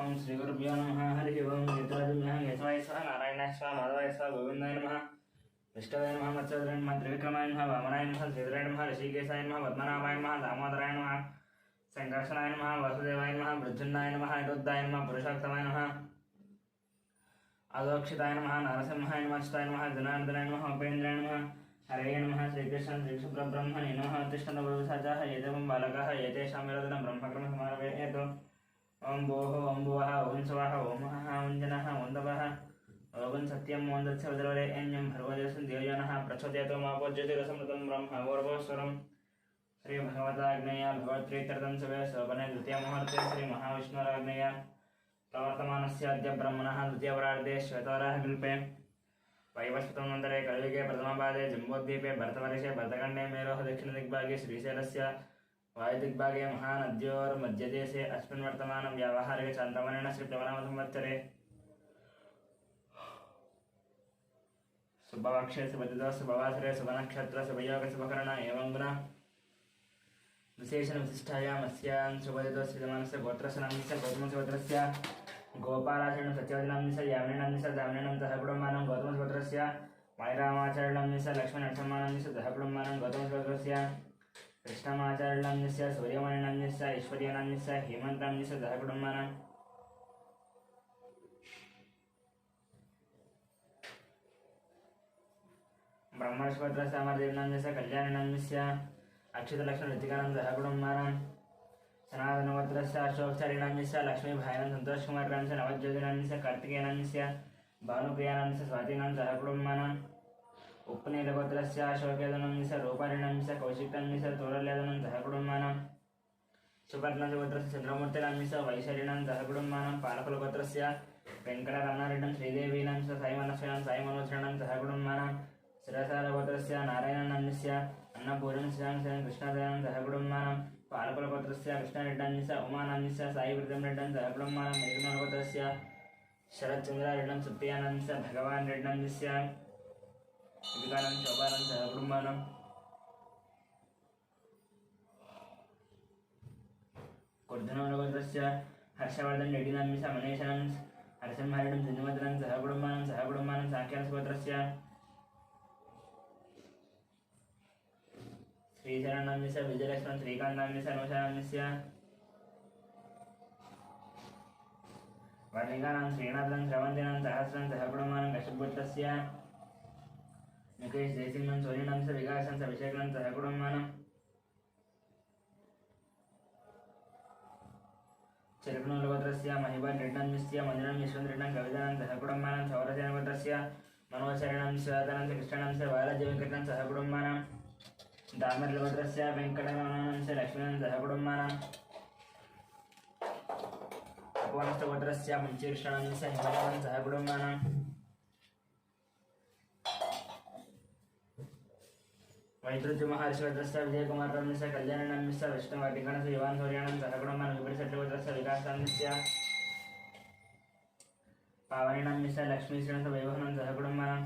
ఓం శ్రీ గురుభ్యో నమః. హరి ఓం. గీతాజుమ్యహం యశవాయ స్వ నారాయణాయ స్వ మాధవాయ స్వ గోవిందాయ నమః. విష్ణవే నమః. మత్స్యధరాయ నమః. త్రివిక్రమాయ నమః. వామనాయ నమః. శ్రీధరాయ నమః. ఋషికేశాయ నమః. పద్మనాభాయ నమః. దామోదరాయ నమః. సంకర్షణాయ నమః. వాసుదేవాయ నమః. మృత్యుంజయాయ నమః. నిరుద్ధాయ నమః. పురుషోత్తమాయ నమః. అదోక్షితాయ నమః. నరసింహాయ నమః. అచ్యుతాయ నమః. జనార్దనాయ నమః. ఉపేంద్రాయ నమః. హరే నమః. శ్రీకృష్ణ శ్రీశుభ్రబ్రహ్మణే నమః. తిష్టనవరుసాచాః ఏదేవం బాలకాః ఏతేషాం విరదనం బ్రహ్మకర్మ సమారవేతు. ఓం భోః ఓం భువః ఓం స్వః ఓం మహః ఓం జనః ఓం తపః ఓం సత్యం ఓం దత్సవదవరేణ్యం భర్గోదేశం దేవయానః ప్రచోదయతో మాపోజ్యోతిరసమృతం బ్రహ్మ ఓర్వస్వరం. శ్రీ భగవతాగ్నేయ భగవత్ప్రీత్యర్థం సవే శోభనే ద్వితీయ ముహూర్తే శ్రీ మహావిష్ణురాగ్నేయ ప్రవర్తమానస్య అద్య బ్రహ్మణः ద్వితీయవరార్ధే శ్వేతవరాహకల్పే వైవస్వతమन्तरे कलियुगे प्रथमपादे जम्बोद्वीपे भरतवर्षे भरतखण्डे मेरोः दक्षिणदिग्भागे श्रीशैलस्य वायुदिग्भागे महानद्योर्मध्यदेशे अस्मिन् वर्तमानं व्यावहारिकचान्द्रमानेन श्रीप्लवनामसंवत्सरे शुभपक्षे शुभतिथौ शुभवासरे शुभनक्षत्र शुभयोग शुभकरण एवं गुण विशेषण विशिष्टायाम् अस्यां शुभतिथौ श्रीजमानस्य गोत्रस्यनामस्य गौतमस्य गोपालाचरण सत्यवदनाम्निस यामिनीनाम्निस दामिनीनाम्निस कुटुम्बानां गौतमस्य मणिरामाचार्यनाम्निस लक्ष्मणनरसिंहानाम्निस कुटुम्बानां गौतमस्य कृष्णमाचार्यनाम्निस सूर्यमणिनाम्निस ऐश्वर्यनाम्निस हेमन्तनाम्निस कुटुम्बानां ब्रह्मर्षभद्रस्य अमरदेवनाम्निस कल्याणनाम्निस अक्षतलक्ष्मणऋतिकानां कुटुम्बानां सनातनवत्रस्य अशोकचार्यनाम्निस्य लक्ष्मीभायनं सन्तोषकुमारनाम्निस्य नवज्योतिनाम्निस्य कार्तिकेयनाम्निस्य भानुप्रियानाम्निस्य स्वातीनां कुटुम्बानाम् उपनीलगोत्रस्य अशोकयादनाम्निस्य रूपारिणाम्निस्य कौशिकनाम्निस्य तोरल्यादनं कुटुम्बानां सुपर्णगोत्रस्य चन्द्रमूर्तिनाम्निस्य वैशालीनां कुटुम्बानां पालकुलगोत्रस्य वेङ्कटरमणारेड्डं श्रीदेवीनाम्निस्य साईमनस्विनां साईमनोचरणां कुटुम्बानां शिरसारगोत्रस्य नारायणनाम्निस्य अन्नपूर्णस्य कृष्णदयानं कुटुम्बानां पालकुलगोत्रस्य कृष्णरेड्डन्निस उमानाम्निस साईवृतमरेड्डन् कुटुम्बानां निर्मलगोत्रस्य शरच्चन्द्ररेड्डन् सुप्रियानाम्निस भगवान् रेड्डन्निस्य विकानं शोभानं कुटुम्बानां कुर्धनगोत्रस्य हर्षवर्धन् रेड्डिनाम्निस मनीषानं हरसिंहरेड्डं जिन्वदनं कुटुम्बानां साङ्ख्यासगोत्रस्य श्रीशरणनाम्निस्य विजयलक्ष्मण श्रीकान्ताम्निस्य अनुषानाम्निस्य वर्णिकानां श्रीनाथं श्रवन्तीनां सहस्रं कुटुम्बानां कश्यपपुत्रस्य मुकेश जयसिंहं सूर्यनाम्निस्य विकासं अभिषेकनं कुटुम्बानां चिरकनूलगोत्रस्य महिबन् रेड्डन्निस्य मञ्जुनं यशवन्तरेड्डं कवितानं कुटुम्बानां सौरसेनगोत्रस्य मनोचरणं स्वातनं कृष्णानां बालजीवकरणं कुटुम्बानां दामर्लगोत्रस्य वेङ्कटरमणानां लक्ष्मीनां कुटुम्बानां अपवनस्थगोत्रस्य मुञ्चीकृष्णानां हिमालयानां कुटुम्बानां वैतृत्यमहर्षिवर्धस्य विजयकुमारनाम्निस्य कल्याणनाम्निस्य विष्णुवर्धिकानस्य युवान् सूर्याणां कुटुम्बानां विपरीतगोत्रस्य विकासनाम्निस्य पावनीनाम्निस्य लक्ष्मीश्रीनां वैभवनां कुटुम्बानां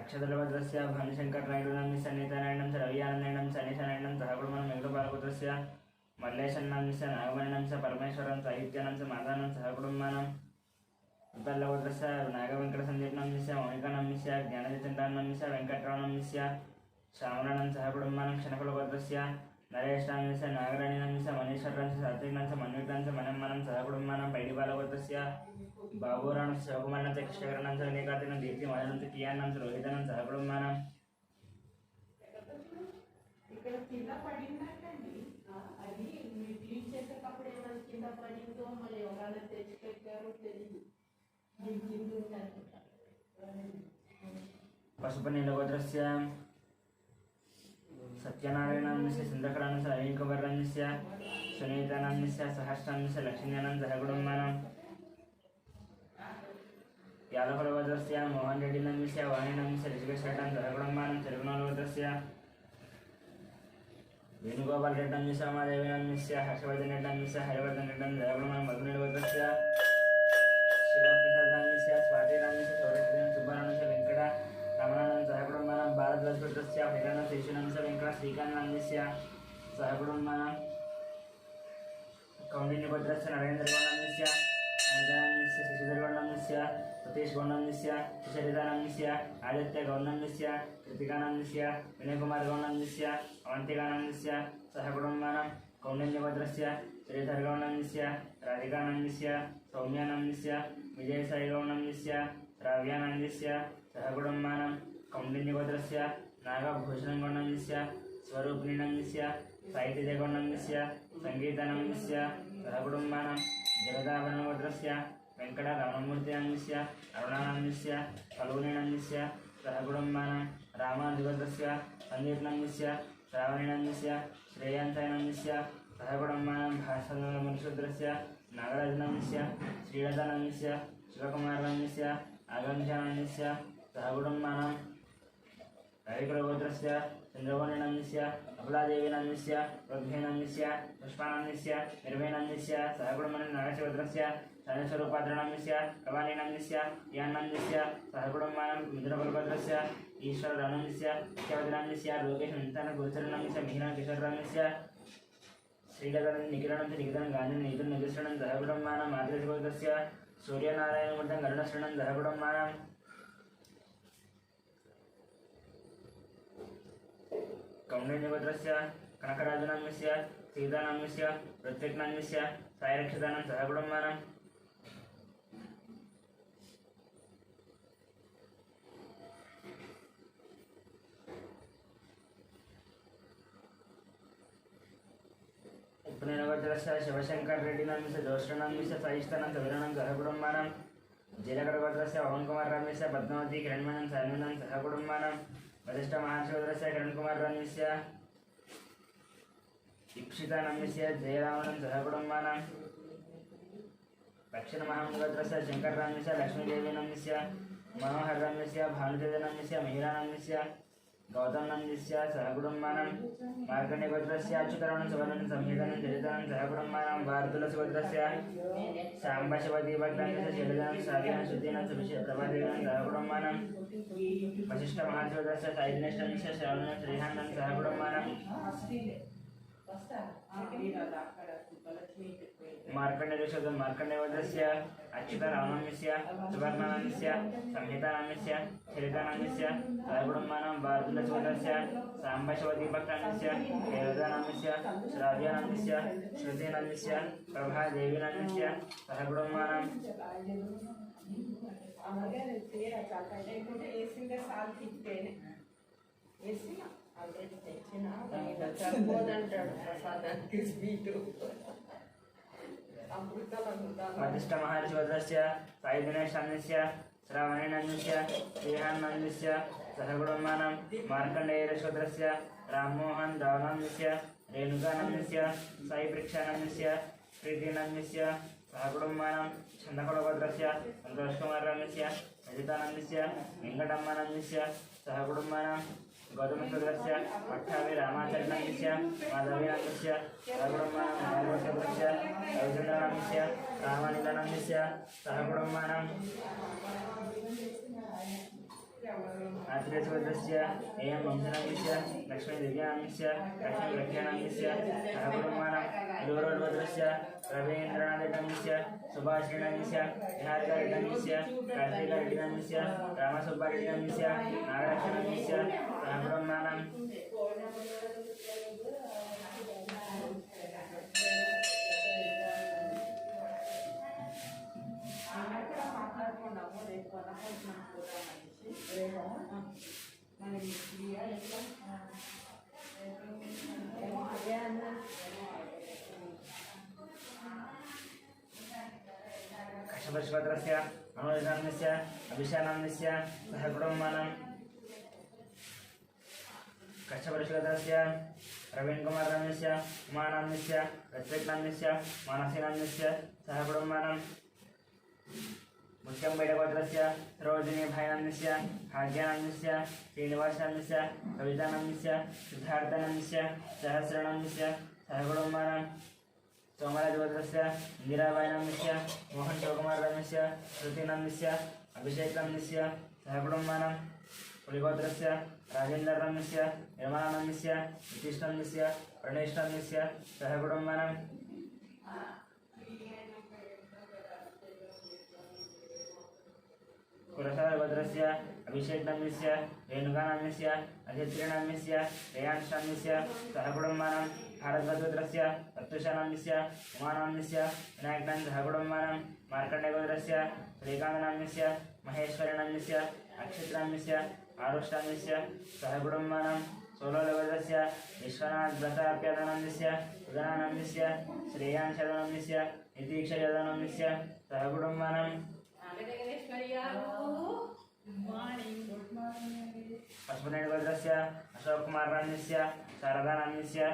अक्षतलभद्रस्य भानुशङ्करनायडुनाम्निस्य नीतानारायणं रवियानन्दायणं अनीशानारायणं कुटुम्बानां वेङ्कटपालपुत्रस्य मल्लेशन्नाम्निस्य नागमणिनाम्निस्य परमेश्वरं साहित्यानां मातानां कुटुम्बानां उत्तरलभद्रस्य नागवेङ्कटसन्दीपनाम्निस्य मौनिकानाम्निस्य ज्ञानचन्द्रानाम्निस्य वेङ्कटरमणाम्निस्य श्यामलानां कुटुम्बानां क्षणकुलगोत्रस्य नरेशनाम्निस्य नागराणीनाम्निस्य मनीश्वरांस्य सात्विकांस्य मन्विकांस्य मनम्मानां कुटुम्बानां पैडिपालगोत्रस्य बाबूराणस्य शिवकुमारांस्य कृष्णकरणांस्य विनयकार्तिकां दीप्तिमहाराणांस्य कियानांस्य रोहितानां कुटुम्बानां ఇక్కడ కింద పడిందండి అది మీ క్లీన్ చేసే కప్పుడు ఏమైనా కింద పడిందో మళ్ళీ ఎవరైనా తెచ్చి పెట్టారో తెలియదు దీని కింద पशुपनीलगोत्रस्य सत्यनारायणाम्निस्य सुन्दरकराणस्य अयिकुमारनाम्निस्य सुनीतानाम्निस्य सहस्राम्निस्य लक्ष्मीनां कुटुम्बानां यालकुलगोत्रस्य मोहन रेड्डिनाम्निस्य वाणीनाम्निस्य ऋषिकेशरेड्डं कुटुम्बानां तिरुगुणगोत्रस्य वेणुगोपाल रेड्डन्निस्य उमादेवीनाम्निस्य हर्षवर्धन रेड्डन्निस्य हरिवर्धन रेड्डं कुटुम्बानां मधुनीलगोत्रस्य शिवप्रसादनाम्निस्य स्वातीनाम्निस्य सौरश्रीनां सुब्बानाम्निस्य वेङ्कट रमणानां कुटुम्बानां भारद्वाजपुत्रस्य हरिराणं श्रीशुनाम्निस्य वेङ्कट श्रीकान्ताम्निस्य कुटुम्बानां कौंडिन्यगोत्रस्य नरेन्द्रगौण्डस्य अनितानस्य शशिधरगौण्डस्य सतीशगौण्डस्य सुचरितानस्य आदित्यगौण्डस्य कृतिकानस्य विनयकुमारगौण्डस्य अवन्तिकानस्य सह कुटुम्बानां कौंडिन्यगोत्रस्य श्रीधरगौण्डस्य राधिकानन्दस्य सौम्यानन्दस्य विजयसाईगौण्डस्य राव्यानन्दस्य सह कुटुम्बानां कौंडिन्यगोत्रस्य नागभूषणगौण्डस्य स्वरूपिणीनन्दस्य साहित्यजगौण्डस्य सङ्गीतानन्दस्य सह कुटुम्बानां जगदाभरणगोत्रस्य वेङ्कटरमणमूर्तिनन्दस्य अरुणानन्दस्य फल्गुनीनन्दस्य सह कुटुम्बानां रामानुजगोत्रस्य सन्दीपनन्दस्य श्रावणीनन्दस्य श्रेयांसानन्दस्य सह कुटुम्बानां भास्करशूद्रस्य नागराजनन्दस्य श्रीलतानन्दस्य शिवकुमारनन्दस्य आगमशानन्दस्य सह कुटुम्बानां रविकुलगोत्रस्य चन्द्रगौण्डस्य अबलादेवीनन्दस्य रघुनन्दस्य पुष्पानन्दस्य निर्भयनन्दस्य सह कुटुम्बानां नागेशगोत्रस्य शरणस्वरूपाद्रनन्दस्य कवानीनन्दस्य यानन्दस्य सह कुटुम्बानां मिथुनकुलगोत्रस्य ईश्वरानन्दस्य सत्यवतीनन्दस्य लोकेशनन्दस्य मिहिरकिशोरनन्दस्य श्रीलकनन्दस्य निखिलानन्दस्य गान्धी नीतुनन्दस्य सह कुटुम्बानां मातृगोत्रस्य सूर्यनारायणमूर्तं गरुडश्रणं सह कुटुम्बानां कौंडिन्यगोत्रस्य कनकराजनन्दस्य सीतानन्दस्य प्रत्येकनन्दस्य सायरक्षितानां सह कुटुम्बानां उपनयनगोत्रस्य शिवशङ्कररेड्डिनन्दस्य जोष्णनन्दस्य सायिष्ठानन्दस्य वीरानं सह कुटुम्बानां जीलकरगोत्रस्य पवनकुमारनन्दस्य पद्मावती किरणमणं सायनन्दं सह कुटुम्बानां वसिष्ठमहार्षगोत्रस्य किरणकुमारनन्दस्य दीक्षितानन्दस्य जयरामनं सह कुटुम्बानां दक्षिणमहागोत्रस्य शङ्करनन्दस्य लक्ष्मीदेवीनन्दस्य मनोहरनन्दस्य भानुतेजनन्दस्य महिरानन्दस्य गौतमनन्दस्य सह कुटुम्बानां मार्कण्डेयगोत्रस्य अच्युतरमणं सुवर्णं संहितानं चरितानं सह कुटुम्बानां वार्तुलसुगोत्रस्य साम्बशिवदीपग्रन्थस्य शैलजानं साधीनं श्रुतीनं प्रभादेवीनं सह कुटुम्बानां वसिष्ठमहार्षगोत्रस्य सायिज्ञेष्ठनन्दस्य श्रावणं श्रीहानं सह कुटुम्बानां मार्कण्डेयगोत्रस्य अच्युतरामनन्दस्य सुवर्णनन्दस्य संहितानन्दस्य चरितानन्दस्य सह कुटुम्बानां वार्तुलसुगोत्रस्य साम्बशिवदीपग्रन्थस्य शैलजानन्दस्य श्राव्यानन्दस्य श्रुतीनन्दस्य प्रभादेवीनन्दस्य सह कुटुम्बानां वसिष्ठमहार्षगोत्रस्य सायिदिनेशनन्दस्य श्रावणीनन्दस्य श्रीहानन्दस्य सह कुटुम्बानां मार्कण्डेयगोत्रस्य राममोहन रावनन्दस्य रेणुकानन्दस्य साईप्रेक्षानन्दस्य प्रीतिनन्दस्य सह कुटुम्बानां छन्दकुलगोत्रस्य सन्तोषकुमारनन्दस्य अजितानन्दस्य वेङ्कटम्मानन्दस्य सह कुटुम्बानां गौतमशूद्रस्य पट्टाभिरामाचार्यनन्दस्य माधवीनन्दस्य सह कुटुम्बानां नागेशगोत्रस्य रविचन्द्रनन्दस्य रामानिधानन्दस्य सह कुटुम्बानां आत्रेयगोत्रस्य एम वंशनन्दस्य लक्ष्मीदिव्यानन्दस्य लक्ष्मीलक्ष्यानन्दस्य सह कुटुम्बानां दूरोद्गोत्रस्य रवीन्द्रनाथनन्दस्य सुभाषिणन्दस्य निहारिकारेड्डिनन्दस्य कार्तिकरेड्डिनन्दस्य रामसुब्बारेड्डिनन्दस्य नागरक्षनन्दस्य सह कुटुम्बानां कश्यपश्वत्रस्य मनोजनन्दस्य अभिषानन्दस्य सह कुटुम्बानां कश्यपश्वत्रस्य प्रवीणकुमारनन्दस्य उमानन्दस्य ऋत्विकनन्दस्य मानसीनन्दस्य सह कुटुम्बानां मुख्यंबैडगोत्रस्य सरोजिनीभाईनन्दस्य भाग्यानन्दस्य श्रीनिवासानन्दस्य कवितानन्दस्य सिद्धार्थानन्दस्य सहस्रानन्दस्य सह कुटुम्बानां सोमराजगोत्रस्य इंदिराबाईनन्दस्य मोहन शिवकुमारनन्दस्य श्रुतिनन्दस्य अभिषेकनन्दस्य सह कुटुम्बानां पुलिगोत्रस्य राजेन्द्रनन्दस्य निर्मलानन्दस्य नीतीशनन्दस्य प्रणेशनन्दस्य सह कुटुम्बानां कुलशेखरस्य अभिषेकस्य रेणुकानाम्यस्य अजयत्रिनाम्यस्य रेयान्शान्यस्य सहकुटुम्बानां भारद्वाजगोत्रस्य प्रत्युषानाम्यस्य उमानाम्यस्य विनायकनां सहकुटुम्बानां मार्कण्डेयगोत्रस्य श्रीकान्तनाम्यस्य महेश्वरनाम्यस्य अक्षित्राम्यस्य आरुष्टाम्यस्य सहकुटुम्बानां सोलोलगोत्रस्य विश्वनाथव्रताप्यनाम्यस्य उदनानाम्यस्य श्रेयांशनाम्यस्य नितीक्षयादनाम्यस्य सहकुटुम्बानां पशुपतिगोत्रस्य अशोक कुमार नाम्यस्य शारदा नाम्यस्य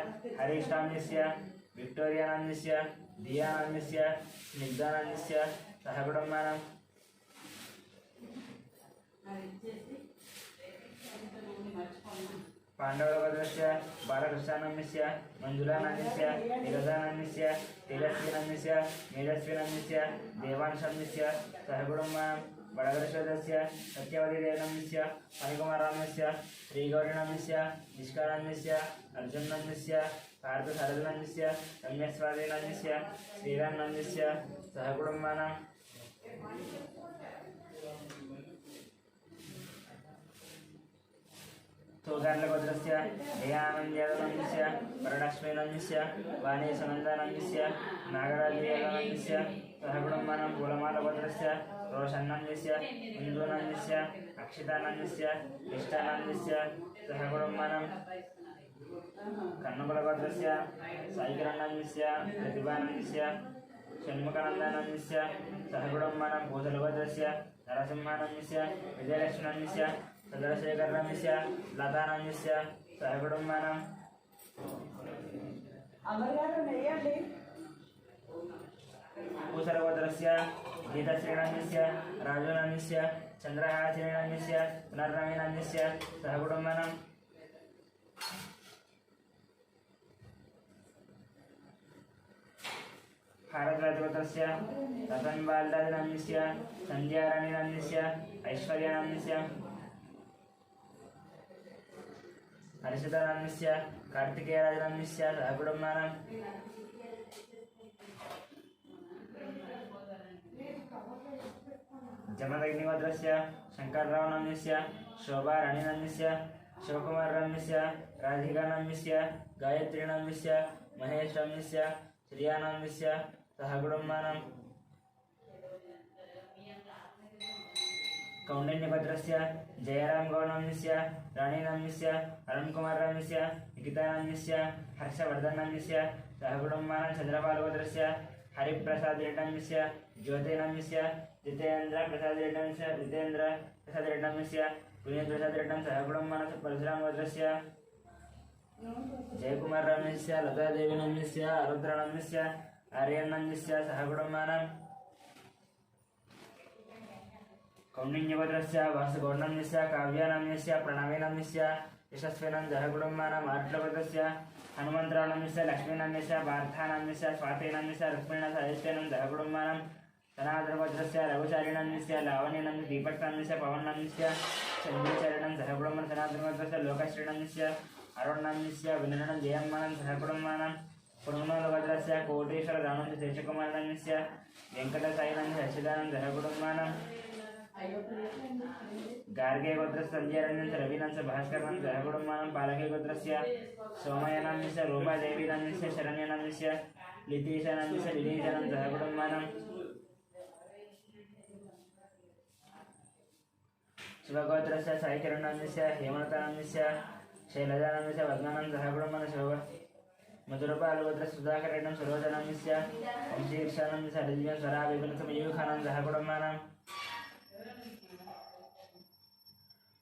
हरीश नाम्यस्य विक्टोरिया नाम्यस्य दिया नाम्यस्य स्निग्धा नाम्यस्य सहकुटुम्बानां पाण्डवगोत्रस्य बालकृष्ण नाम्यस्य मंजुला नाम्यस्य निरजा नाम्यस्य तेजस्वी नाम्यस्य मेजस्वी नाम्यस्य देवांश नाम्यस्य सहकुटुम्बानां बडगरशोदस्य सत्यवतीदेव नाम्यस्य फणिकुमार नाम्यस्य श्रीगौरी नाम्यस्य निष्का नाम्यस्य अर्जुन नाम्यस्य पार्थसारथि नाम्यस्य रम्यस्वाति नाम्यस्य श्रीराम नाम्यस्य सहकुटुम्बानां तोगार्लगोत्रस्य दयानन्दयादवनाम्यस्य वरलक्ष्मीनाम्यस्य वाणीसनन्दनाम्यस्य नागराजयादवनाम्यस्य सहकुटुम्बानां कुलमालगोत्रस्य रोशन्नाम्यस्य कुन्दुनाम्यस्य अक्षितानाम्यस्य इष्टानाम्यस्य सहकुटुम्बानां कन्नकुलगोत्रस्य साईकिरणाम्यस्य प्रतिभानाम्यस्य षण्मुखानन्दनाम्यस्य सहकुटुम्बानां भूतलगोत्रस्य नरसिंहानाम्यस्य विजयलक्ष्मीनाम्यस्य चंद्रशेखरनाम्यस्य लतानाम्यस्य सहकुटुम्बानां भूसलगोत्रस्य गीताश्रीनाम्यस्य राजुनाम्यस्य चंद्रहासिनीनाम्यस्य पुनर्नवीनाम्यस्य सहकुटुम्बानां भारद्वाजगोत्रस्य रतनबालदानाम्यस्य संध्याराणीनाम्यस्य ऐश्वर्यानाम्यस्य हर्षितानाम्यस्य कार्तिकेयराजनाम्यस्य सहकुटुम्बानां जमदग्निगोत्रस्य शंकररावनाम्यस्य शोभाराणीनाम्यस्य शिवकुमारनाम्यस्य राधिकानाम्यस्य गायत्रीनाम्यस्य महेशनाम्यस्य श्रियानाम्यस्य सहकुटुम्बानां कौंडिन्यगोत्रस्य जयराम गौडनाम्यस्य राणीनाम्यस्य अरुणकुमारनाम्यस्य निकितानाम्यस्य हर्षवर्धननाम्यस्य सहकुटुम्बानां चंद्रपालगोत्रस्य हरिप्रसादरेड्डाम्यस्य ज्योतिनाम्यस्य जितेन्द्रप्रसादरेड्डाम्यस्य जितेन्द्रप्रसादरेड्डाम्यस्य पुण्यप्रसादरेड्डां सहकुटुम्बानां परशुरामगोत्रस्य जयकुमारनाम्यस्य लतादेवीनाम्यस्य आरुद्रनाम्यस्य आर्यनाम्यस्य सहकुटुम्बानां कौंडिन्यगोत्रस्य वासुगौडनाम्यस्य काव्यानाम्यस्य प्रणवीनाम्यस्य यशस्विनां सहकुटुम्बानां आर्ट्लगोत्रस्य हनुमन्तरावनाम्यस्य लक्ष्मीनाम्यस्य पार्थानाम्यस्य स्वातिनाम्यस्य लक्ष्मीनां साहित्यनां सहकुटुम्बानां सनातनगोत्रस्य रघुचारिणाम्यस्य लावण्यनाम्यस्य दीपकनाम्यस्य पवननाम्यस्य चन्द्रचारिणां सहकुटुम्बानां सनातनगोत्रस्य लोकश्रीनाम्यस्य अरुणनाम्यस्य विनयनं जयम्मानां सहकुटुम्बानां पुरुणगोत्रस्य कोटेश्वरदानन्दस्य शेषकुमारनाम्यस्य वेङ्कटसायिनाम्यस्य हर्षितानां सहकुटुम्बानां गार्गे गोत्रस्य संजयरञ्जन रविनांस भास्करनां सहकुटुम्बानां पालके गोत्रस्य सोमयनाम्यस्य रूपादेवीनाम्यस्य शरण्यनाम्यस्य लितीशनाम्यस्य लिलीशनां सहकुटुम्बानां शिवगोत्रस्य साईकिरणाम्यस्य हेमलतानाम्यस्य शैलजानाम्यस्य वदनानां सहकुटुम्बानां शिव मधुरपालगोत्रस्य सुधाकरेणां सरोजनाम्यस्य वंशीर्षानाम्यस्य हरिजन स्वराविपुलसमयूखानां सहकुटुम्बानां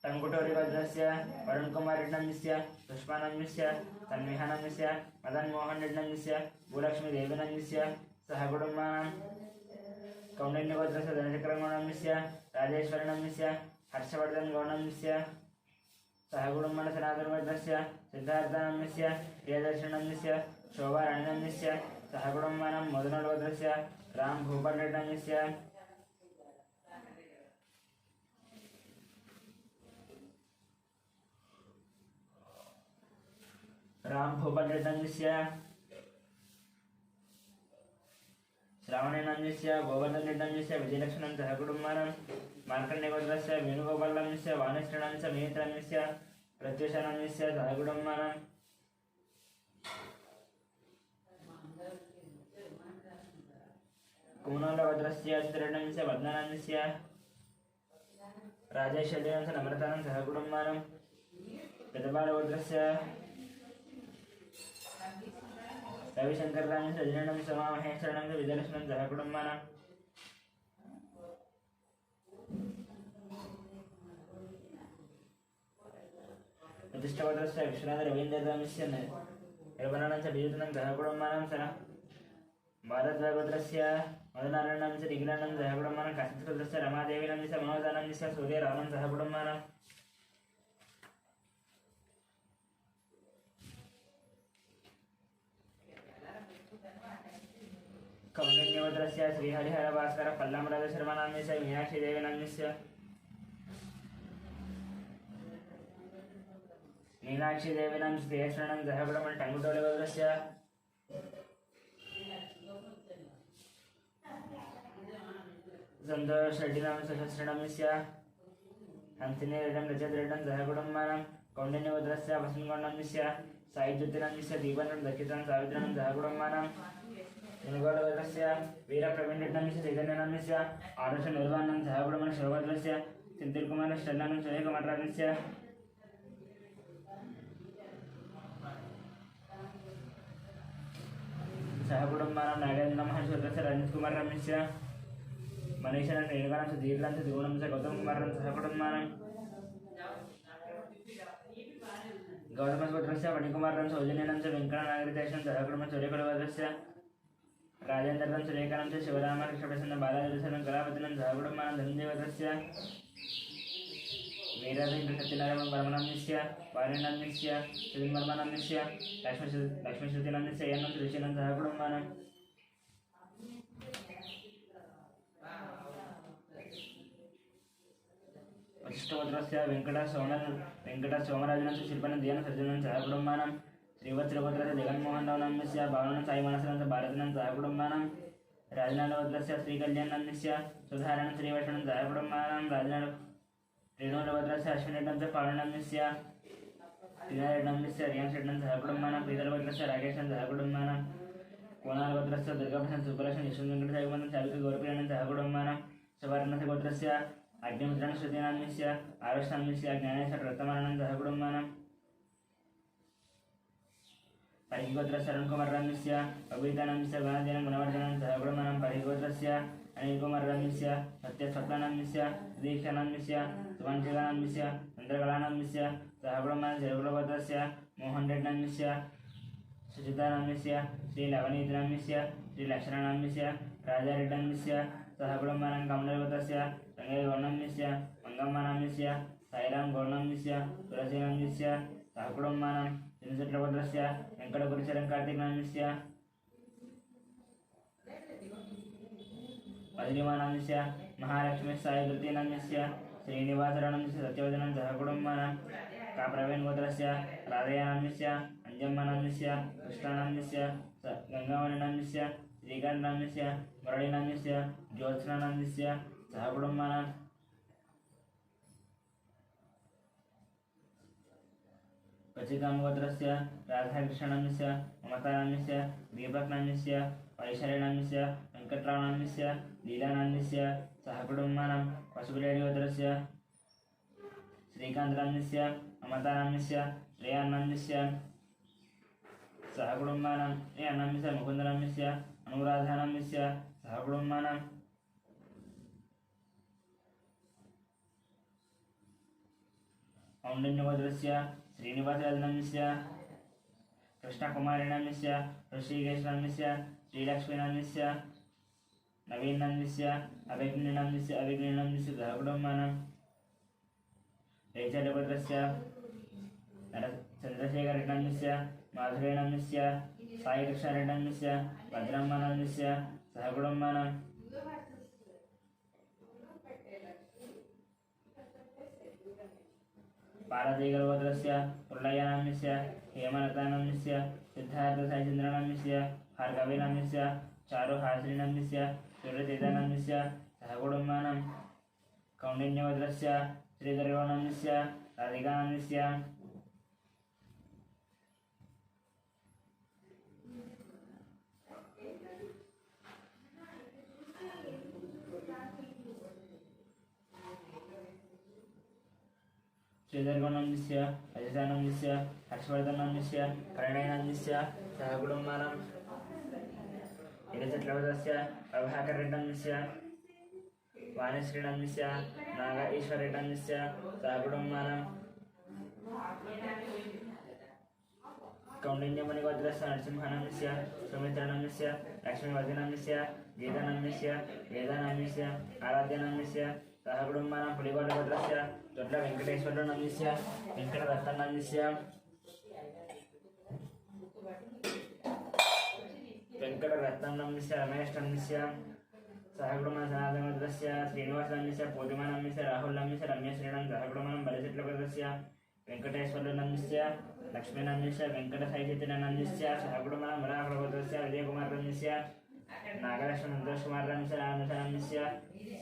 टंकुटोरीगोत्रस्य वरुणकुमाररेड्डाम्यस्य पुष्पानाम्यस्य तन्मिहानाम्यस्य मदनमोहनरेड्डाम्यस्य भूलक्ष्मीदेवीनाम्यस्य सहकुटुम्बानां कौंडिन्यगोत्रस्य धनचक्रगौडनाम्यस्य राजेश्वरनाम्यस्य हर्षवर्धनगौडनाम्यस्य सहकुटुम्बानां सनातनगोत्रस्य सिद्धार्थनाम्यस्य प्रियदर्शनाम्यस्य शोभाराणीनाम्यस्य सहकुटुम्बानां मधुनगोत्रस्य रामभूपालरेड्डाम्यस्य रामभूपालरेड्डाम्यस्य श्रावणेनान्यस्य गोवर्धनरेड्डन्यस्य विजयलक्ष्मणं सह कुटुम्बानां मार्कण्डेयगोत्रस्य वेणुगोपालन्यस्य वाणिश्रणांस्य मेत्रान्यस्य प्रत्युषानान्यस्य सह कुटुम्बानां कुमनोलगोत्रस्य चित्ररेड्डन्यस्य वर्धनान्यस्य राजेशरेड्डन्यस्य नम्रतानं सह कुटुम्बानां पेदबालगोत्रस्य रविशंकररामस्य रजनीनं समामहेश्वरणं विजयलक्ष्मणं सह कुटुम्बानां प्रतिष्ठागोत्रस्य विश्वनाथ रवीन्द्ररामस्य निर्वहणं च विद्युतं सह कुटुम्बानां सह भारद्वाजगोत्रस्य मदनारायणं च डिग्रानं सह कुटुम्बानां काशीगोत्रस्य रमादेवीनं च मनोजानं च सूर्यरामं सह कुटुम्बानां कौंडिन्यगोत्रस्य श्रीहरिहरभास्कर पल्लामराजशर्मनाम्यस्य मीनाक्षीदेवीनाम्यस्य मीनाक्षीदेवीनां श्रीयश्रणं सहकुटुम्बं टङ्गुटोलगोत्रस्य सन्तोषरेड्डिनां सहस्रनाम्यस्य हंसिनीरेड्डं रजतरेड्डं सहकुटुम्बानां कौंडिन्यगोत्रस्य वसन्तगौण्डाम्यस्य सायुज्योतिनाम्यस्य दीपानं दक्षितां सावित्रीनं सहकुटुम्बानां मुनगोडगोत्रस्य वीरप्रवीणरेड्डन्यस्य चैतन्यनाम्यस्य आदर्शनिर्वाणं सहकुटुम्बं शिवगोत्रस्य सिद्धिर्कुमारं शल्लानं सुरेखमठराजस्य सहकुटुम्बानां नागेन्द्रमहाश्वरस्य रजतकुमाररामस्य मनीषनं रेणुकानं दीर्घं द्विगुणं च गौतमकुमारं सहकुटुम्बानां गौतमगोत्रस्य मणिकुमारं सौजन्यनं च वेङ्कटनागरितेशं सहकुटुम्बं सूर्यकुलगोत्रस्य राजेन्द्रं सुरेखानं च शिवरामकृष्णप्रसन्न बालाजलसनं कलापतिनं सहकुटुम्बानां धनञ्जयगोत्रस्य वीरवेङ्कटसत्यनारायणं परमनाम्यस्य वारिणाम्यस्य श्रीमर्मनाम्यस्य लक्ष्मीश्रुतिनाम्यस्य यन्नं ऋषिनं सहकुटुम्बानां वसिष्ठगोत्रस्य वेङ्कटसोमराजनं च शिल्पनं धियानं सर्जनं सहकुटुम्बानां श्रीवत्सगोत्रस्य जगन्मोहनरावनाम्यस्य भावनं साईमानसनं च भारतनं सहकुटुम्बानां राजनाथगोत्रस्य श्रीकल्याणनाम्यस्य सुधारणं श्रीवैष्णवं सहकुटुम्बानां रेणुगोत्रस्य अश्विनीरेड्डं च पालनाम्यस्य टीनारेड्डन्यस्य रियांशेड्डं सहकुटुम्बानां प्रीतलगोत्रस्य राकेशं सहकुटुम्बानां कोणालगोत्रस्य दुर्गाभूषणं सुपलक्ष्मणं यशवन्तवेङ्कटसायकुमारं चालुक्यगौरप्रियाणं सहकुटुम्बानां सवर्णस्य अग्निमित्राणं श्रुतिनाम्यस्य आरुषनाम्यस्य ज्ञानेश्वर रत्नमानं सहकुटुम्बानां परिगोत्रस्य अरुणकुमाररामस्य अभितानाम्यस्य गणदेनं गुणवर्धनं सहकुटुम्बानां परिगोत्रस्य अनिलकुमाररामस्य सत्यस्वप्नानाम्यस्य दीक्षानाम्यस्य सुमनशिवानाम्यस्य चन्द्रकलानाम्यस्य सहकुटुम्बानां जयकुलगोत्रस्य मोहनरेड्डनाम्यस्य सुचितानाम्यस्य श्रीलवनीतनाम्यस्य श्रीलक्षणानाम्यस्य राजारेड्डनाम्यस्य सहकुटुम्बानां कमलगोत्रस्य रङ्गगौर्णाम्यस्य मंगम्मानाम्यस्य साईराम गौर्णाम्यस्य तुलसीनाम्यस्य सहकुटुम्बानां चिन्नशेट्लगोत्रस्य वेङ्कटगुरुचरं कार्तिकनाम्यस्य मधुरिमानाम्यस्य महालक्ष्मी साईकृतीनाम्यस्य श्रीनिवासराणाम्यस्य सत्यवदनं सहकुटुम्बानां काप्रवीणगोत्रस्य राधयानाम्यस्य अंजम्मानाम्यस्य कृष्णानाम्यस्य गंगावणिनाम्यस्य श्रीकान्तनाम्यस्य मुरळीनाम्यस्य ज्योत्स्नानाम्यस्य सहकुटुम्बानां पचिकामगोत्रस्य राधाकृष्णनाम्यस्य ममतानाम्यस्य दीपकनाम्यस्य वैशालीनाम्यस्य वेङ्कटरावनाम्यस्य लीलानाम्यस्य सहकुटुम्बानां पशुपलेडिगोत्रस्य श्रीकान्तनाम्यस्य ममतानाम्यस्य श्रेयान्नाम्यस्य सहकुटुम्बानां श्रेयान्नाम्यस्य मुकुन्दनाम्यस्य अनुराधानाम्यस्य सहकुटुम्बानां औण्डन्यगोत्रस्य श्रीनिवासराजनाम्यस्य कृष्णकुमारीनाम्यस्य ऋषिकेशनाम्यस्य श्रीलक्ष्मीनाम्यस्य नवीननाम्यस्य अभिज्ञनाम्यस्य सहकुटुम्बानां रेचलगोत्रस्य चन्द्रशेखररेड्डनाम्यस्य माधुरेनाम्यस्य साईकृष्णरेड्डनाम्यस्य भद्रम्मानाम्यस्य सहकुटुम्बानां पारदीगलगोत्रस्य पुल्लयनाम्यस्य हेमलतानाम्यस्य सिद्धार्थसाईचन्द्रनाम्यस्य भार्गवीनाम्यस्य चारुहासिनीनन्दस्य सूर्यतीर्थनन्दस्य सहकुटुम्बानां कौण्डिन्यवज्रस्य श्रीधर्वानन्दस्य राधिकानन्दस्य श्रीधर्वानन्दस्य अजसानन्दस्य हर्षवर्धनन्दस्य करुणैनन्दस्य सहकुटुम्बानां इडचट्लवदस्य प्रभाकररेड्डस्य वाणीश्रीनन्दस्य नाग ईश्वरेड्डस्य सहकुटुम्बानां कौण्डिन्यमणिवज्रस्य नरसिंहानन्दस्य सुमित्रानन्दस्य लक्ष्मीवर्धनन्दस्य गीतानन्दस्य वेदानन्दस्य आराध्यानन्दस्य सहकुटुम्बानां पुलिगोडभद्रस्य दొడ్ల వెంకటేశ్వరనन्दस्य వెంకటరత్ననन्दस्य वेंकटरत्नस्य रमेशनन्दस्य सहकुटुम्बानां सनातनभद्रस्य श्रीनिवासनन्दस्य पूर्णिमानन्दस्य राहुलनन्दस्य रम्यश्रीनन्दस्य सहकुटुम्बानां बलिचट्लभद्रस्य वेंकटेश्वरनन्दस्य लक्ष्मीनन्दस्य वेंकटसाईचैतन्यनन्दस्य सहकुटुम्बानां मराहभद्रस्य विजयकुमारनन्दस्य नागलक्ष्मणसन्तोषकुमारनन्दस्य रामनन्दस्य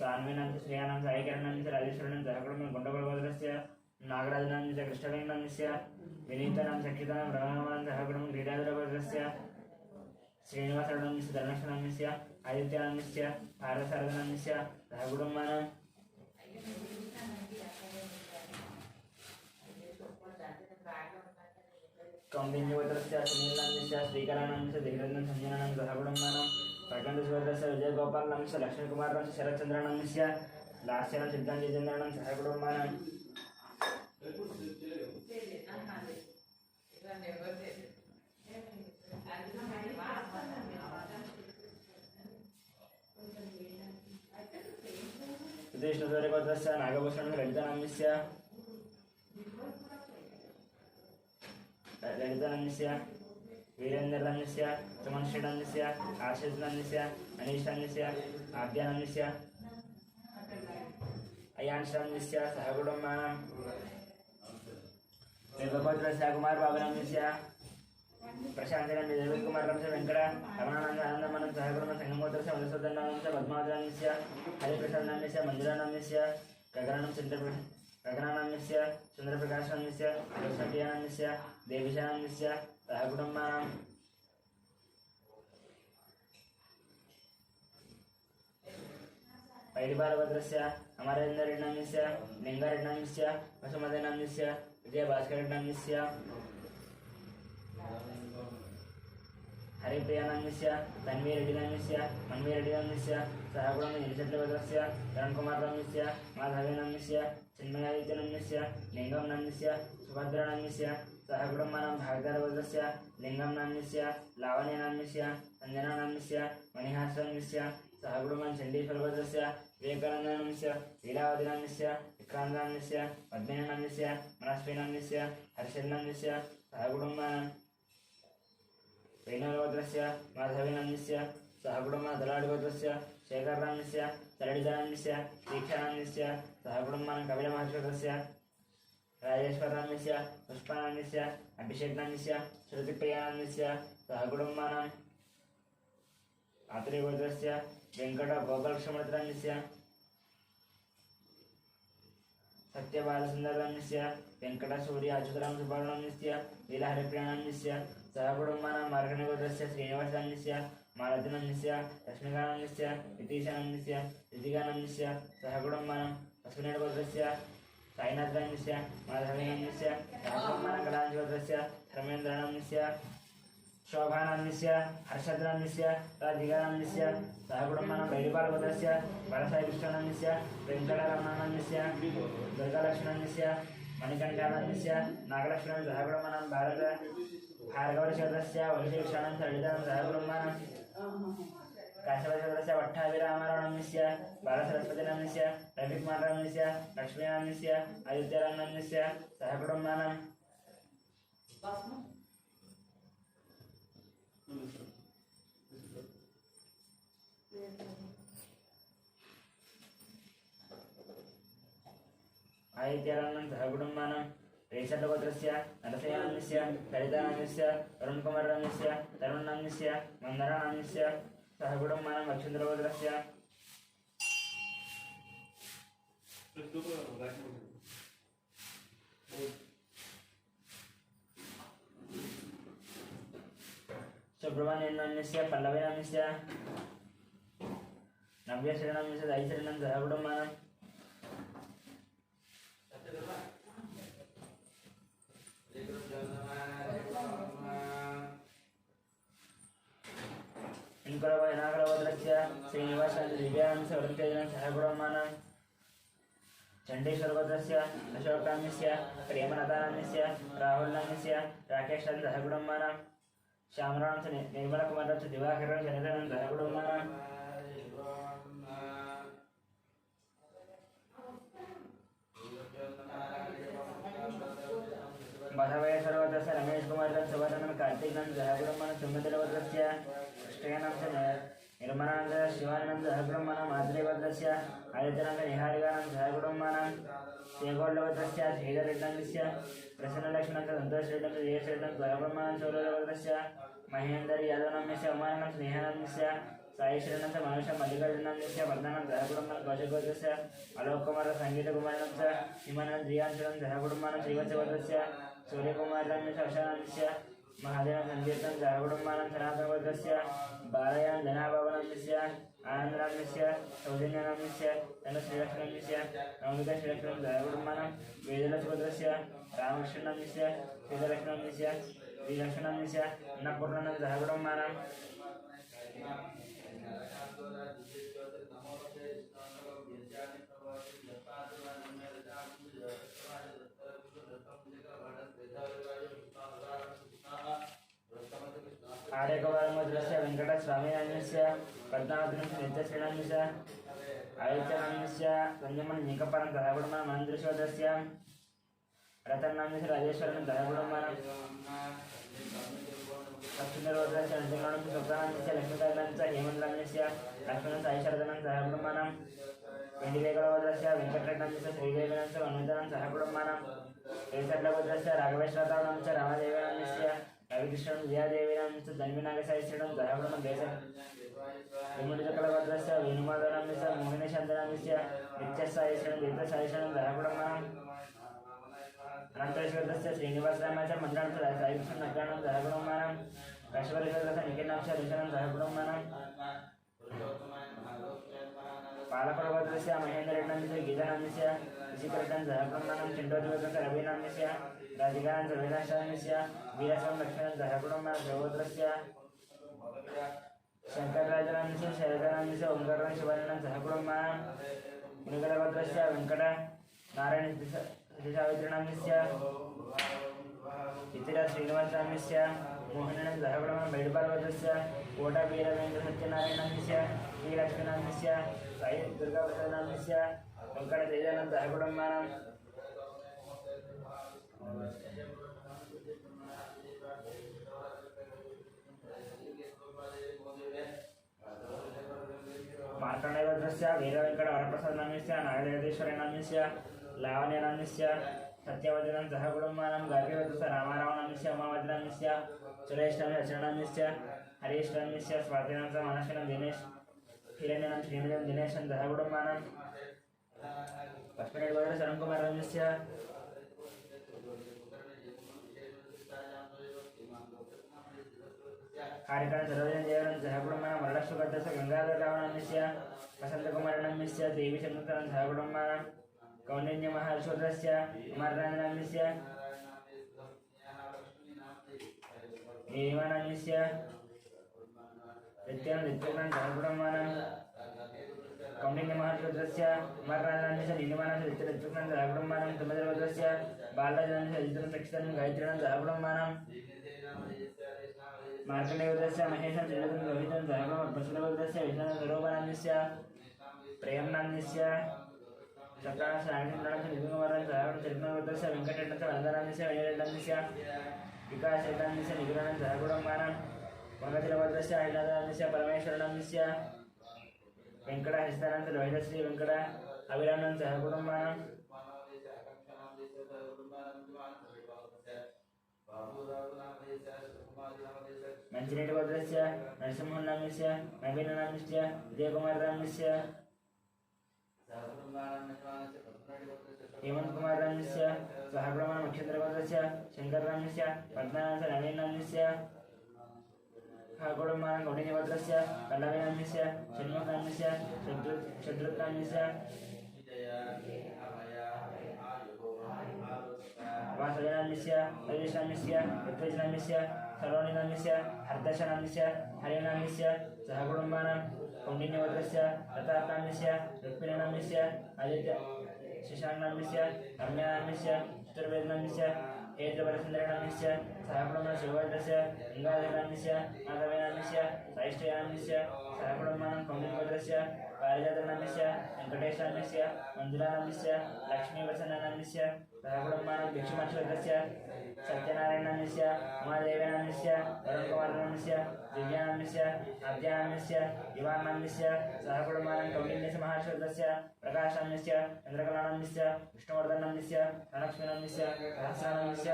सान्वीनन्दस्य श्रेयानन्दस्य साईकिरणनन्दस्य राजेश्वरनन्दस्य सहकुटुम्बानां गुण्डगोलभद्रस्य नागराजनन्दस्य कृष्णवेङ्कटनन्दस्य विनीतानन्दस्य सखितानां रमणनन्दस्य सहकुटुम्बानां क्रीडाधरभद्रस्य श्रीनिवासनन्दस्य धर्मेश्वरनन्दस्य आदित्यानन्दस्य पारसारनन्दस्य सहकुटुम्बानां कौण्डिन्यवज्रस्य सुनीलनन्दस्य श्रीकरानन्दस्य दिग्रजनन्दस्य संजनानन्दस्य सहकुटुम्बानां प्रकण्डसुभद्रस्य विजयगोपालनन्दस्य लक्ष्मीकुमारनन्दस्य शरत्चन्द्रनन्दस्य लास्यनन्दस्य सिद्धान्तचन्द्रनन्दस्य सहकुटुम्बानां सुदेशनगरगोत्रस्य नागभूषणस्य ललितानन्दस्य वीरेन्द्रनन्दस्य सुमनश्रीनन्दस्य आशीषनन्दस्य अनीशनन्दस्य आद्यानन्दस्य अयान्शनन्दस्य सहकुटुम्बानां देवगोत्रस्य कुमारबाबुनन्दस्य प्रशान्तनन्दस्य देवकुमारनन्दस्य वेङ्कट रमणानन्दस्य आनन्दमानन्दस्य सहकुटुम्बानां संगमगोत्रस्य मधुसूदननन्दस्य पद्मावतीनन्दस्य हरिप्रसादनन्दस्य मञ्जुलानन्दस्य गगनानन्दस्य चन्द्रप्रकाशनन्दस्य सरस्वत्यानन्दस्य देवीशानन्दस्य सहकुटुम्बानां पैडिबालभद्रस्य अमरेन्द्ररेड्डनन्दस्य लिङ्गारेड्डनन्दस्य वसुमतीनन्दस्य विजयभास्करेड्डनन्दस्य हरिप्रियानन्दस्य तन्वीरेड्डिनन्दस्य मन्वीरेड्डिनन्दस्य सहकुटुम्बानां निचट्लभद्रस्य तरुणकुमारनन्दस्य माधवीनन्दस्य चिन्मयादित्यनन्दस्य लिङ्गमनन्दस्य सुभद्रानन्दस्य सहकुटुम्बानां भागधरभद्रस्य लिङ्गमनन्दस्य लावण्यनन्दस्य सञ्जनानन्दस्य मणिहासनन्दस्य सहकुटुम्बानां चण्डीश्वरभद्रस्य विवेकानन्दनन्दस्य लीलावतीनन्दस्य विक्रान्तानन्दस्य पद्मिनीनन्दस्य मनस्वीनन्दस्य हर्षिल्नन्दस्य सहकुटुम्बानां वेणुभद्रस्य माधवीनन्दस्य सहकुटुम्बानां दलाडिभद्रस्य शेखरनन्दस्य ललितानन्दस्य दीक्षानन्दस्य सहकुटुम्बानां कपिलमहर्षिभद्रस्य राजेश्वरनन्दस्य पुष्पानन्दस्य अभिषेकनन्दस्य श्रुतिप्रियानन्दस्य सहकुटुम्बानां आत्रेयभद्रस्य वेङ्कटगोपालकृष्णमूर्तिनन्दस्य सत्यबालसुन्दरनन्दस्य वेङ्कटसूर्य अच्युतरामसुब्बारमणस्य लीलाहरिप्रियानन्दस्य सहकुटुम्बानां मार्कण्डेयभद्रस्य श्रीनिवासनन्दस्य मालतीनन्दस्य लक्ष्मीकानन्दस्य यतीशानन्दस्य ऋतिकानन्दस्य सहकुटुम्बानां अश्विनीभद्रस्य साईनाथनन्दस्य माधवीनन्दस्य सहकुटुम्बानां कलाञ्जभद्रस्य धर्मेन्द्रानन्दस्य शोभानन्दस्य हर्षद्नन्दस्य राधिकानन्दस्य सहकुटुम्बानां बैडिबालभद्रस्य बालसाईकृष्णानन्दस्य वेङ्कटरमणानन्दस्य दुर्गालक्ष्मणस्य मणिकण्ठानन्दस्य नागलक्ष्मणस्य सहकुटुम्बानां भार्गवशरस्य वंशीकृष्णानन्दस्य ललितानन्दस्य सहकुटुम्बानां काशवशरस्य वट्टाभिरामनन्दस्य बालसरस्वतीनन्दस्य रविकुमारनन्दस्य लक्ष्मीनन्दस्य आदित्यानन्दस्य सहकुटुम्बानां आदित्यानन्दस्य सहकुटुम्बानां रेषट्लगोत्रस्य नरसयानन्दस्य ललितानन्दस्य अरुणकुमारनन्दस्य तरुणनन्दस्य मन्दरानन्दस्य सहकुटुम्बानां लक्ष्मीन्द्रवद्रस्य सुब्रह्मण्यस्य पल्लवीनाम्यस्य नव्यश्रीणाम्यस्य दैश्रीणां सहकुटुम्बानां इन्कुलवयनाकुलवद्रस्य श्रीनिवासदिव्यानां वरुणतेजनां सहकुटुम्बानां चण्डीश्वरवद्रस्य अशोकाम्यस्य प्रेमलतानाम्यस्य राहुलनाम्यस्य राकेशां सहकुटुम्बानां श्यामरां च निर्मलकुमारं च दिवाकरं जनितानां सहकुटुम्बानां बसवेश्वरवद्रस्य रमेशकुमारं सुवर्णं कार्तिकं सहकुटुम्बानां तुङ्गतिलवद्रस्य कृष्णयानां च निर्मलां च शिवानां सहकुटुम्बानां माद्रीवद्रस्य आदित्यनां च निहारिकानां सहकुटुम्बानां शेगोल्लवद्रस्य श्रीधररेड्डस्य प्रसन्नलक्ष्मणं च सन्तोषरेड्डं च जयश्रेड्डं सहकुटुम्बानां चौरवद्रस्य महेन्द्र यादवनाम्यस्य उमानां स्नेहानाम्यस्य साईश्रेड्डं च मनुष्य मल्लिकार्जुनाम्यस्य वर्धनां सहकुटुम्बानां कौशगोत्रस्य अलोककुमार सङ्गीतकुमारं च हिमानन्दं द्रियाञ्चलं सहकुटुम्बानां श्रीवत्सवद्रस्य सूर्यकुमारनाम्यस्य अशानाम्यस्य महादेवं सङ्कीर्तं सहकुटुम्बानां सनातनवद्रस्य बालयां जनाभवनाम्यस्य आनन्दनाम्यस्य सौजन्यनाम्यस्य धनश्रीलक्ष्मीनाम्यस्य नवमिकश्रीलक्ष्मीं सहकुटुम्बानां वेदलक्ष्मद्रस्य रामकृष्णनाम्यस्य श्रीधरलक्ष्मीनाम्यस्य श्रीलक्ष्मीनाम्यस्य अन्नपूर्णानां सहकुटुम्बानां आर्यकवारमद्रस्य वेङ्कटस्वामिनाम्यस्य पद्मावतीनां नित्यश्रीनाम्यस्य आदित्यनाम्यस्य संयमन निकपरं सहकुटुम्बानां मन्त्रिश्वरस्य रतननाम्यस्य राजेश्वरं सहकुटुम्बानां लक्ष्मीधरवद्रस्य नृसिंहानां स्वप्नानाम्यस्य लक्ष्मीकान्तं च हेमन्तनाम्यस्य लक्ष्मणं साईशरदनं सहकुटुम्बानां वेण्डिवेकलवद्रस्य वेङ्कटरेड्डनाम्यस्य श्रीदेवीनां च अनुजनां सहकुटुम्बानां वेसर्लवद्रस्य राघवेश्वरतावनां च रामदेवनाम्यस्य रविकृष्णं विजयादेवीनां च धन्विनागसाईश्रीणं सहकुटुम्बं विमुडितकलवद्रस्य वेणुमाधवनाम्यस्य मोहिनीशान्तनाम्यस्य नित्यसाईश्रीणं दीर्घसाईश्रीणं सहकुटुम्बानां अनन्तश्वरस्य श्रीनिवासरामाच मण्डलं च साईकृष्णं नगराणां सहकुटुम्बानां कश्मीरस्य निखिलांश ऋषणं सहकुटुम्बानां पालकुलवद्रस्य महेन्द्ररेड्डनाम्यस्य गीतानाम्यस्य ऋषिकरेड्डं सहकुटुम्बानां चिण्डोतिवद्रस्य रविनाम्यस्य राधिकानां च विनाशानाम्यस्य वीरस्वां लक्ष्मणं सहकुटुम्बानां देवोद्रस्य शङ्करराजनाम्यस्य शरदनाम्यस्य ओङ्कारं शिवाननं सहकुटुम्बानां मुनिकलवद्रस्य वेङ्कटनारायणसावित्रीनाम्यस्य चित्रा श्रीनिवासनाम्यस्य मोहनं सहकुटुम्बानां बैडपालवद्रस्य कोटावीरवेङ्कटसत्यनारायणाम्यस्य श्रीलक्ष्मीनाम्यस्य साई दुर्गाप्रसादनाम्यस्य वेङ्कटतेजानं सहकुटुम्बानां मार्कण्डेयवद्रस्य वीरवेङ्कटवरप्रसादनाम्यस्य नागजगदीश्वरनाम्यस्य लावण्यनाम्यस्य सत्यवतीनां सहकुटुम्बानां गार्गीवद्रस्य रामारावनाम्यस्य उमावतीनाम्यस्य सुरेशनाम्यस्य अचरणाम्यस्य हरीशनाम्यस्य स्वातिनां च मानसिनं दिनेश हिरण्यनां श्रीनिधं दिनेशं सहकुटुम्बानां लक्ष्मीवद्रस्य अरुणकुमारनाम्यस्य कार्यक्रम सर्वजन देवनं सहकुटुम्बानां वरलक्ष्मीवद्रस्य गंगाधररावनाम्यस्य वसन्तकुमारनाम्यस्य देवीचन्द्रनां सहकुटुम्बानां कौण्डिन्यमहाश्वरस्य कुमारनाम्यस्य नीलिमानाम्यस्य नित्यानां सहकुटुम्बानां कौण्डिन्यमहाश्वरस्य कुमारनाम्यस्य नीलिमानां नित्यनां सहकुटुम्बानां तुमजलवद्रस्य बालराजनाम्यस्य अजितं सक्षितं गायत्रीणां सहकुटुम्बानां मार्कण्डेयवद्रस्य महेशं त्रिलोकं लोहितं सहकुटुम्बानां प्रसन्नवद्रस्य विष्णुसरोवरनाम्यस्य प्रेमनाम्यस्य चक्रासनाग्निन्द्राणं च निपुणकुमारं सहकुटुम्बं तिरुपतिवद्रस्य वेङ्कटरेड्डं च वरदनाम्यस्य वेणिरेड्डनाम्यस्य विकासरेड्डनाम्यस्य निखिलानां सहकुटुम्बानां वङ्गतिलवद्रस्य अहिलादनाम्यस्य परमेश्वरनाम्यस्य वेङ्कटहस्तानां च लोहितश्री वेङ्कट अभिरामं सहकुटुम्बानां మంచినీటి భద్రస్య నరసింహన్ నామ్యస్య నవీన నామ్యస్య విజయకుమార్ నామ్యస్య हेमंत कुमार नाम्यस्य सहकुटुम्बं नक्षत्रगोत्रस्य शंकर नाम्यस्य पद्मनाभस्य नवीन नाम्यस्य सहकुटुम्बं कौटिन्यगोत्रस्य पल्लवी नाम्यस्य षण्मुख नाम्यस्य शत्रुघ्न नाम्यस्य वासवी नाम्यस्य रवीश नाम्यस्य ऋत्विज नाम्यस्य सरोनि नाम्यस्य हर्दश नाम्यस्य हरि नाम्यस्य सहकुटुम्बानां कौटिन्यगोत्रस्य प्रताप नाम्यस्य रुक्मिणी नाम्यस्य आदित्य शशांक नाम्यस्य रम्या नाम्यस्य चतुर्वेद नाम्यस्य हेतुवरसुन्दर नाम्यस्य सहकुटुम्बं शिवगोत्रस्य गंगाधर नाम्यस्य माधव नाम्यस्य साहिष्ठ्य नाम्यस्य सहकुटुम्बानां कौटिन्यगोत्रस्य पारिजात नाम्यस्य वेंकटेश नाम्यस्य मंजुला नाम्यस्य लक्ष्मी प्रसन्न नाम्यस्य सहकुटुम्बानां भिक्षुमक्षगोत्रस्य सत्यनारायण नाम्यस्य उमादेवी नाम्यस्य वरुण कुमार नाम्यस्य दिव्या नाम्यस्य आद्या नाम्यस्य इवान नाम्यस्य सहकुटुम्बानां कौटिन्यस्य महाक्षगोत्रस्य प्रकाश नाम्यस्य चंद्रकला नाम्यस्य विष्णुवर्धन नाम्यस्य धनलक्ष्मी नाम्यस्य सहस्रा नाम्यस्य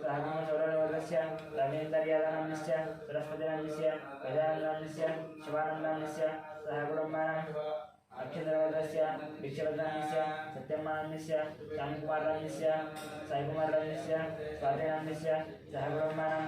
सहकुटुम्बं सौरभगोत्रस्य रवीन्द्र यादव नाम्यस्य सरस्वती नाम्यस्य गजानन नाम्यस्य शिवानंद नाम्यस्य सहकुटुम्बानां अक्षत्रगोत्रस्य भिक्षुभद्र नाम्यस्य सत्यम्मा नाम्यस्य श्यामकुमार नाम्यस्य साईकुमार नाम्यस्य स्वाति नाम्यस्य सहकुटुम्बानां